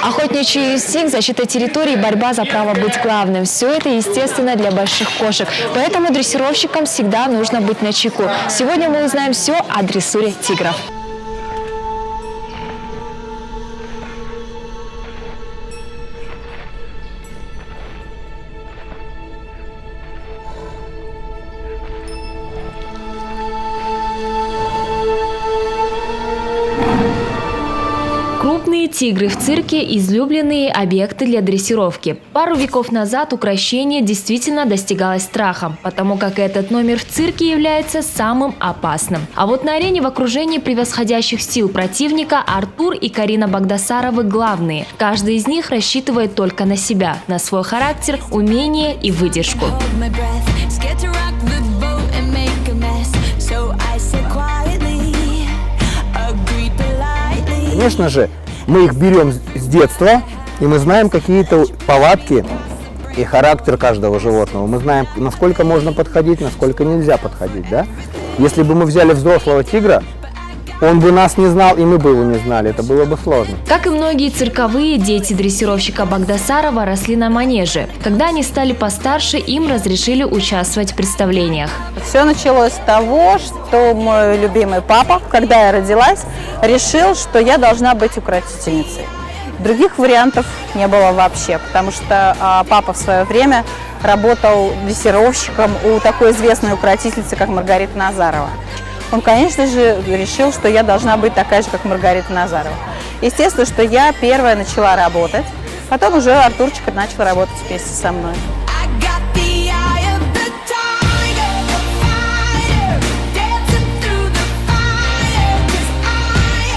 Охотничий инстинкт, защита территории, борьба за право быть главным – все это естественно для больших кошек. Поэтому дрессировщикам всегда нужно быть начеку. Сегодня мы узнаем все о дрессуре тигров. Крупные тигры в цирке – излюбленные объекты для дрессировки. Пару веков назад укрощение действительно достигалось страхом, потому как этот номер в цирке является самым опасным. А вот на арене в окружении превосходящих сил противника Артур и Карина Багдасаровы главные. Каждый из них рассчитывает только на себя, на свой характер, умение и выдержку. Конечно же, мы их берем с детства, и мы знаем какие-то повадки и характер каждого животного. Мы знаем, насколько можно подходить, насколько нельзя подходить. Да? Если бы мы взяли взрослого тигра, он бы нас не знал, и мы бы его не знали. Это было бы сложно. Как и многие цирковые, дети дрессировщика Багдасарова росли на манеже. Когда они стали постарше, им разрешили участвовать в представлениях. Все началось с того, что мой любимый папа, когда я родилась, решил, что я должна быть укротительницей. Других вариантов не было вообще, потому что папа в свое время работал дрессировщиком у такой известной укротительницы, как Маргарита Назарова. Он, конечно же, решил, что я должна быть такая же, как Маргарита Назарова. Естественно, что я первая начала работать, потом уже Артурчик начал работать вместе со мной.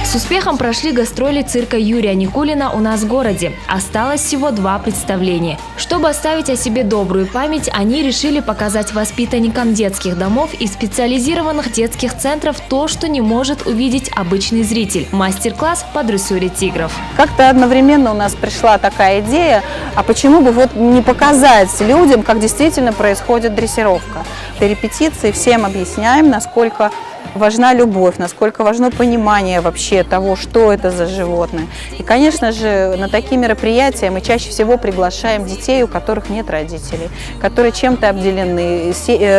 С успехом прошли гастроли цирка Юрия Никулина у нас в городе. Осталось всего 2 представления. Чтобы оставить о себе добрую память, они решили показать воспитанникам детских домов и специализированных детских центров то, что не может увидеть обычный зритель. Мастер-класс по дрессуре тигров. Как-то одновременно у нас пришла такая идея, а почему бы вот не показать людям, как действительно происходит дрессировка. При репетиции всем объясняем, насколько важна любовь, насколько важно понимание вообще того, что это за животное. И, конечно же, на такие мероприятия мы чаще всего приглашаем детей, у которых нет родителей, которые чем-то обделены,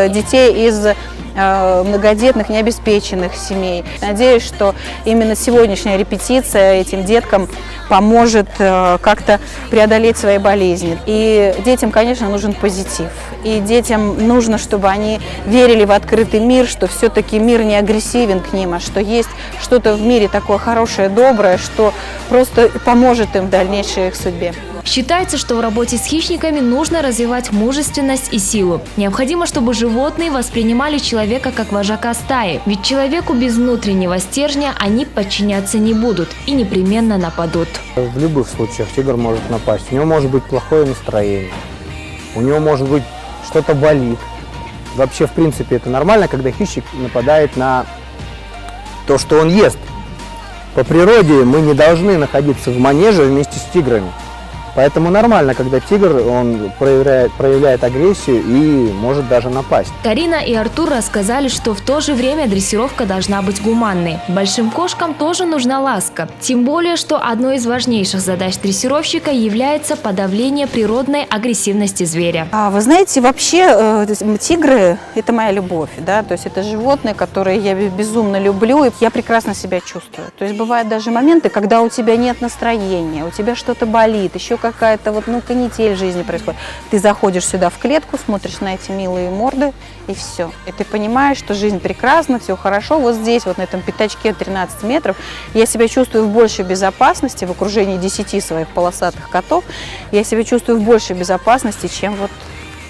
детей из многодетных, необеспеченных семей. Надеюсь, что именно сегодняшняя репетиция этим деткам поможет как-то преодолеть свои болезни. И детям, конечно, нужен позитив. И детям нужно, чтобы они верили в открытый мир, что все-таки мир не агрессивен к ним, а что есть что-то в мире такое хорошее, доброе, что просто поможет им в дальнейшей их судьбе. Считается, что в работе с хищниками нужно развивать мужественность и силу. Необходимо, чтобы животные воспринимали человека как вожака стаи. Ведь человеку без внутреннего стержня они подчиняться не будут и непременно нападут. В любых случаях тигр может напасть. У него может быть плохое настроение, у него может быть что-то болит. Вообще, в принципе, это нормально, когда хищник нападает на то, что он ест. По природе мы не должны находиться в манеже вместе с тиграми. Поэтому нормально, когда тигр он проявляет агрессию и может даже напасть. Карина и Артур рассказали, что в то же время дрессировка должна быть гуманной. Большим кошкам тоже нужна ласка. Тем более, что одной из важнейших задач дрессировщика является подавление природной агрессивности зверя. Вы знаете, вообще тигры – это моя любовь. Да? То есть это животные, которые я безумно люблю, и я прекрасно себя чувствую. То есть бывают даже моменты, когда у тебя нет настроения, у тебя что-то болит, еще какая-то канитель в жизни происходит. Ты заходишь сюда в клетку, смотришь на эти милые морды, и все. И ты понимаешь, что жизнь прекрасна, все хорошо. Вот здесь, вот на этом пятачке 13 метров, я себя чувствую в большей безопасности, в окружении 10 своих полосатых котов. Я себя чувствую в большей безопасности, чем вот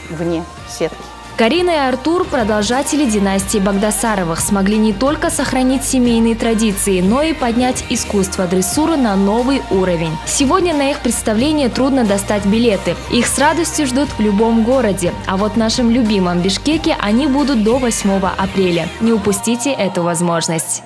вне сетки. Карина и Артур, продолжатели династии Багдасаровых, смогли не только сохранить семейные традиции, но и поднять искусство дрессуры на новый уровень. Сегодня на их представление трудно достать билеты. Их с радостью ждут в любом городе. А вот в нашем любимом Бишкеке они будут до 8 апреля. Не упустите эту возможность.